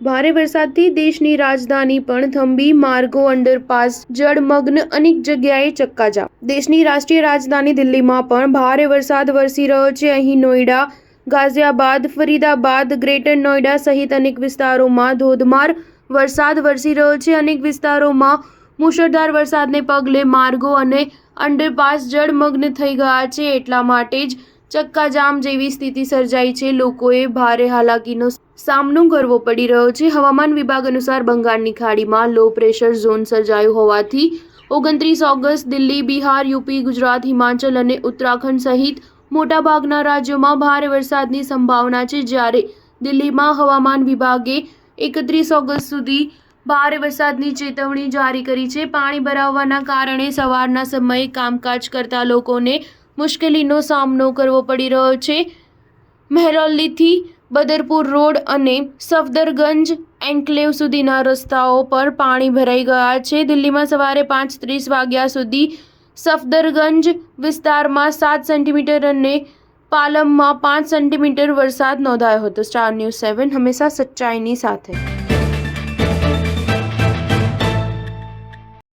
ભારે વરસાદથી દેશની રાજધાની પણ થંભી, માર્ગો, અંડરપાસ જળમગ્ન, અનેક જગ્યાએ ચક્કાજામ। દેશની રાષ્ટ્રીય રાજધાની દિલ્હીમાં પણ ભારે વરસાદ વરસી રહ્યો છે। અહીં નોઈડા, ગાઝિયાબાદ, ફરીદાબાદ, ગ્રેટર નોઈડા સહિત અનેક વિસ્તારોમાં ધોધમાર વરસાદ વરસી રહ્યો છે। અનેક વિસ્તારોમાં મુશળધાર વરસાદને પગલે માર્ગો અને અંડરપાસ જળમગ્ન થઈ ગયા છે। એટલા માટે જ ચક્કાજામ જેવી સ્થિતિ સર્જાઈ છે। લોકોએ ભારે હાલાકીનો સામનો કરવો પડી રહ્યો છે। હવામાન વિભાગ અનુસાર બંગાળની ખાડીમાં લો પ્રેશર ઝોન સર્જાયો હોવાથી 29 ઓગસ્ટ દિલ્હી, બિહાર, યુપી, ગુજરાત, હિમાચલ અને ઉત્તરાખંડ સહિત મોટાભાગના રાજ્યોમાં ભારે વરસાદની સંભાવના છે। જ્યારે દિલ્હીમાં હવામાન વિભાગે 31 ઓગસ્ટ સુધી ભારે વરસાદની ચેતવણી જારી કરી છે। પાણી ભરાવાના કારણે સવારના સમયે કામકાજ કરતા લોકોને મુશ્કેલીનો સામનો કરવો પડી રહ્યો છે। મહેરૌલીથી બદરપુર રોડ અને સફદરગંજ એન્કલેવ સુધીના રસ્તાઓ પર પાણી ભરાઈ ગયા છે। દિલ્હીમાં સવારે 5:30 વાગ્યા સુધી સફદરગંજ વિસ્તારમાં 7 સેન્ટીમીટર અને પાલમમાં 5 સેન્ટીમીટર વરસાદ નોંધાયો હતો। સ્ટાર ન્યૂઝ 7 હંમેશા સચ્ચાઈની સાથે।